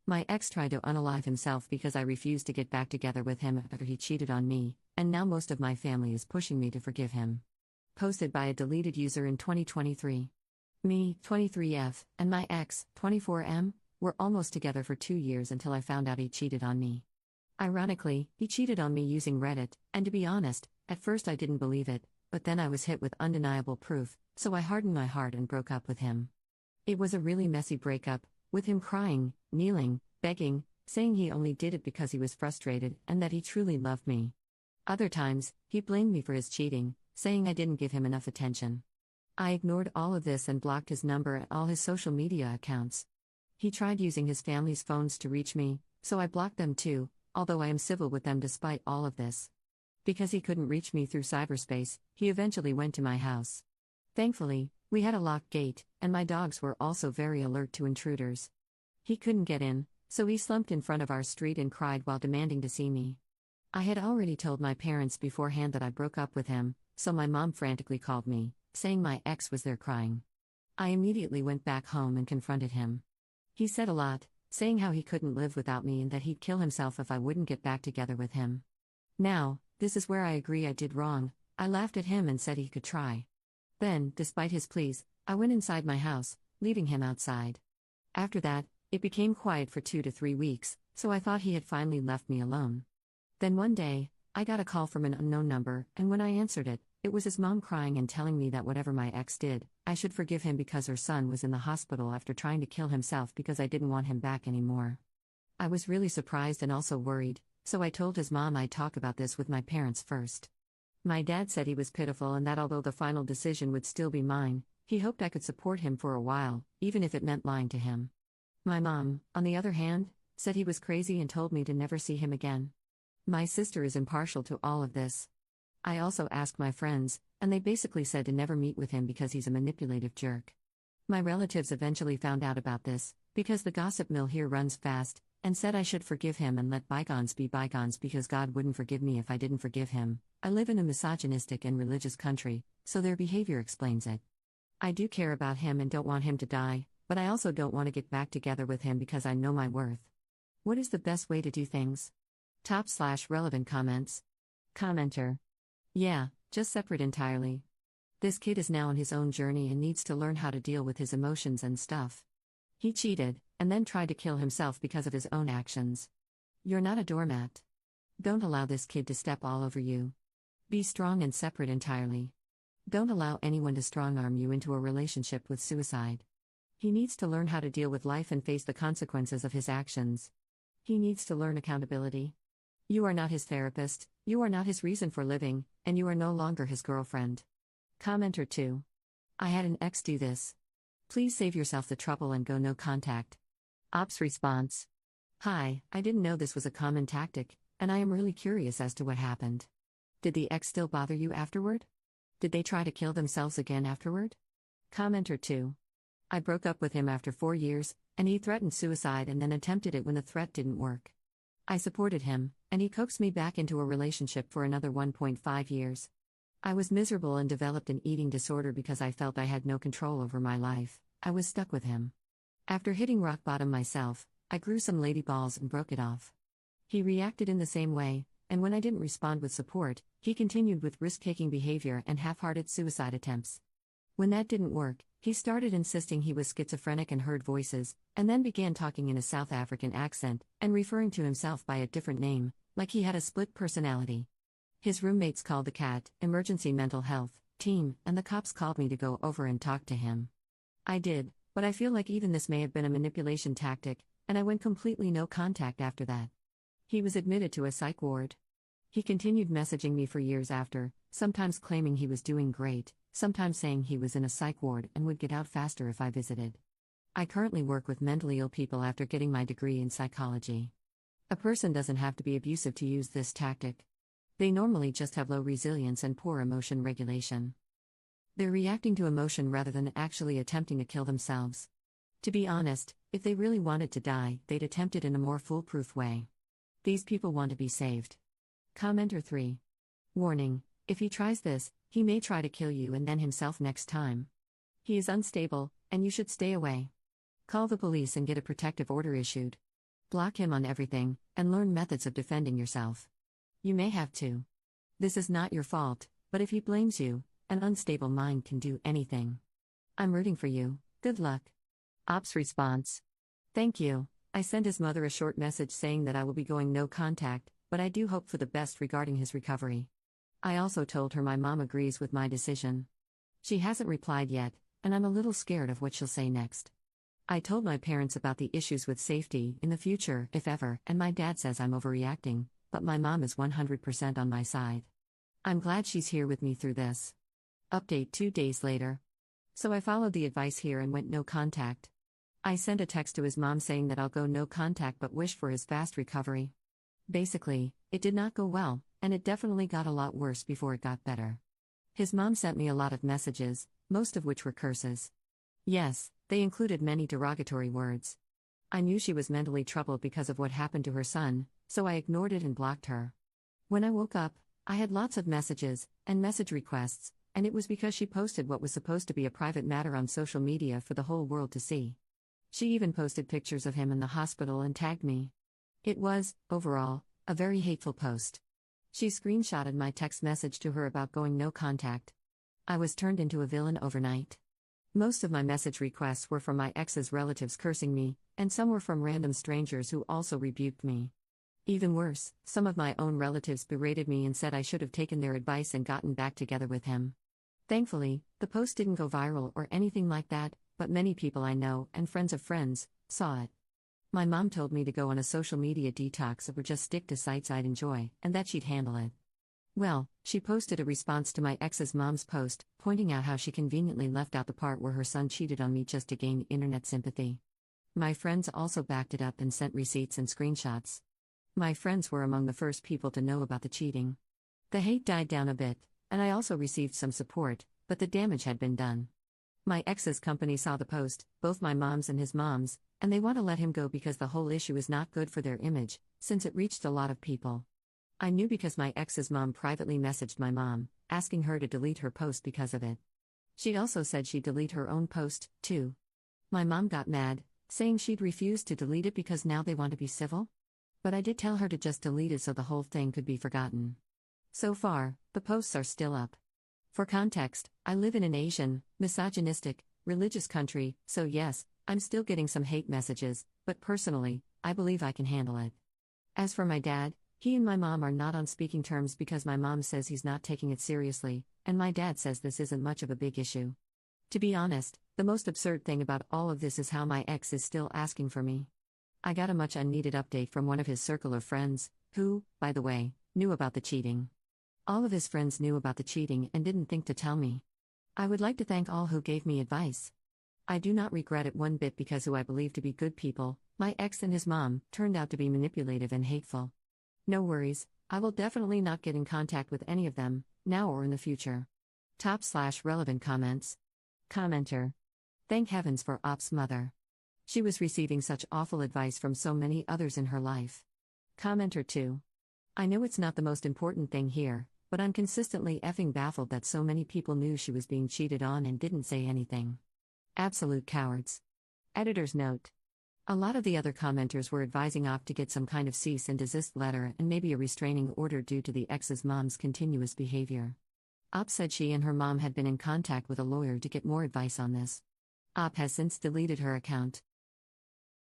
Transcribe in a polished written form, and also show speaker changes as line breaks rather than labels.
My ex tried to unalive himself because I refused to get back together with him after he cheated on me, and now most of my family is pushing me to forgive him. Posted by a deleted user in 2023. Me, 23F, and my ex, 24M, were almost together for 2 years until I found out he cheated on me. Ironically, he cheated on me using Reddit, and to be honest, at first I didn't believe it, but then I was hit with undeniable proof, so I hardened my heart and broke up with him. It was a really messy breakup, with him crying, kneeling, begging, saying he only did it because he was frustrated and that he truly loved me. Other times, he blamed me for his cheating, saying I didn't give him enough attention. I ignored all of this and blocked his number and all his social media accounts. He tried using his family's phones to reach me, so I blocked them too, although I am civil with them despite all of this. Because he couldn't reach me through cyberspace, he eventually went to my house. Thankfully, we had a locked gate, and my dogs were also very alert to intruders. He couldn't get in, so he slumped in front of our street and cried while demanding to see me. I had already told my parents beforehand that I broke up with him, so my mom frantically called me, saying my ex was there crying. I immediately went back home and confronted him. He said a lot, saying how he couldn't live without me and that he'd kill himself if I wouldn't get back together with him. Now, this is where I agree I did wrong. I laughed at him and said he could try. Then, despite his pleas, I went inside my house, leaving him outside. After that, it became quiet for 2 to 3 weeks, so I thought he had finally left me alone. Then one day, I got a call from an unknown number, and when I answered it, it was his mom crying and telling me that whatever my ex did, I should forgive him because her son was in the hospital after trying to kill himself because I didn't want him back anymore. I was really surprised and also worried, so I told his mom I'd talk about this with my parents first. My dad said he was pitiful and that although the final decision would still be mine, he hoped I could support him for a while, even if it meant lying to him. My mom, on the other hand, said he was crazy and told me to never see him again. My sister is impartial to all of this. I also asked my friends, and they basically said to never meet with him because he's a manipulative jerk. My relatives eventually found out about this, because the gossip mill here runs fast, and said I should forgive him and let bygones be bygones because God wouldn't forgive me if I didn't forgive him. I live in a misogynistic and religious country, so their behavior explains it. I do care about him and don't want him to die, but I also don't want to get back together with him because I know my worth. What is the best way to do things? /relevant comments. Commenter. Yeah, just separate entirely. This kid is now on his own journey and needs to learn how to deal with his emotions and stuff. He cheated, and then tried to kill himself because of his own actions. You're not a doormat. Don't allow this kid to step all over you. Be strong and separate entirely. Don't allow anyone to strong-arm you into a relationship with suicide. He needs to learn how to deal with life and face the consequences of his actions. He needs to learn accountability. You are not his therapist, you are not his reason for living, and you are no longer his girlfriend. Commenter 2. I had an ex do this. Please save yourself the trouble and go no contact. Ops response. Hi, I didn't know this was a common tactic, and I am really curious as to what happened. Did the ex still bother you afterward? Did they try to kill themselves again afterward? Commenter 2. I broke up with him after 4 years, and he threatened suicide and then attempted it when the threat didn't work. I supported him, and he coaxed me back into a relationship for another 1.5 years. I was miserable and developed an eating disorder because I felt I had no control over my life. I was stuck with him. After hitting rock bottom myself, I grew some lady balls and broke it off. He reacted in the same way, and when I didn't respond with support, he continued with risk-taking behavior and half-hearted suicide attempts. When that didn't work, he started insisting he was schizophrenic and heard voices, and then began talking in a South African accent, and referring to himself by a different name, like he had a split personality. His roommates called the CAT, Emergency Mental Health, team, and the cops called me to go over and talk to him. I did, but I feel like even this may have been a manipulation tactic, and I went completely no contact after that. He was admitted to a psych ward. He continued messaging me for years after, sometimes claiming he was doing great, sometimes saying he was in a psych ward and would get out faster if I visited. I currently work with mentally ill people after getting my degree in psychology. A person doesn't have to be abusive to use this tactic. They normally just have low resilience and poor emotion regulation. They're reacting to emotion rather than actually attempting to kill themselves. To be honest, if they really wanted to die, they'd attempt it in a more foolproof way. These people want to be saved. Commenter 3. Warning: if he tries this, he may try to kill you and then himself next time. He is unstable, and you should stay away. Call the police and get a protective order issued. Block him on everything, and learn methods of defending yourself. You may have to. This is not your fault, but if he blames you, an unstable mind can do anything. I'm rooting for you, good luck. Op's response. Thank you. I sent his mother a short message saying that I will be going no contact, but I do hope for the best regarding his recovery. I also told her my mom agrees with my decision. She hasn't replied yet, and I'm a little scared of what she'll say next. I told my parents about the issues with safety in the future, if ever, and my dad says I'm overreacting, but my mom is 100% on my side. I'm glad she's here with me through this. Update 2 days later. So I followed the advice here and went no contact. I sent a text to his mom saying that I'll go no contact but wish for his fast recovery. Basically, it did not go well, and it definitely got a lot worse before it got better. His mom sent me a lot of messages, most of which were curses. Yes, they included many derogatory words. I knew she was mentally troubled because of what happened to her son, so I ignored it and blocked her. When I woke up, I had lots of messages and message requests, and it was because she posted what was supposed to be a private matter on social media for the whole world to see. She even posted pictures of him in the hospital and tagged me. It was, overall, a very hateful post. She screenshotted my text message to her about going no contact. I was turned into a villain overnight. Most of my message requests were from my ex's relatives cursing me, and some were from random strangers who also rebuked me. Even worse, some of my own relatives berated me and said I should have taken their advice and gotten back together with him. Thankfully, the post didn't go viral or anything like that, but many people I know and friends of friends saw it. My mom told me to go on a social media detox or just stick to sites I'd enjoy, and that she'd handle it. Well, she posted a response to my ex's mom's post, pointing out how she conveniently left out the part where her son cheated on me just to gain internet sympathy. My friends also backed it up and sent receipts and screenshots. My friends were among the first people to know about the cheating. The hate died down a bit, and I also received some support, but the damage had been done. My ex's company saw the post, both my mom's and his mom's, and they want to let him go because the whole issue is not good for their image, since it reached a lot of people. I knew because my ex's mom privately messaged my mom, asking her to delete her post because of it. She also said she'd delete her own post, too. My mom got mad, saying she'd refuse to delete it because now they want to be civil? But I did tell her to just delete it so the whole thing could be forgotten. So far, the posts are still up. For context, I live in an Asian, misogynistic, religious country, so yes, I'm still getting some hate messages, but personally, I believe I can handle it. As for my dad, he and my mom are not on speaking terms because my mom says he's not taking it seriously, and my dad says this isn't much of a big issue. To be honest, the most absurd thing about all of this is how my ex is still asking for me. I got a much unneeded update from one of his circle of friends, who, by the way, knew about the cheating. All of his friends knew about the cheating and didn't think to tell me. I would like to thank all who gave me advice. I do not regret it one bit because who I believe to be good people, my ex and his mom, turned out to be manipulative and hateful. No worries, I will definitely not get in contact with any of them, now or in the future. Top/relevant comments. Commenter. Thank heavens for Op's mother. She was receiving such awful advice from so many others in her life. Commenter 2. I know it's not the most important thing here, but I'm consistently effing baffled that so many people knew she was being cheated on and didn't say anything. Absolute cowards. Editor's note. A lot of the other commenters were advising Op to get some kind of cease and desist letter and maybe a restraining order due to the ex's mom's continuous behavior. Op said she and her mom had been in contact with a lawyer to get more advice on this. Op has since deleted her account.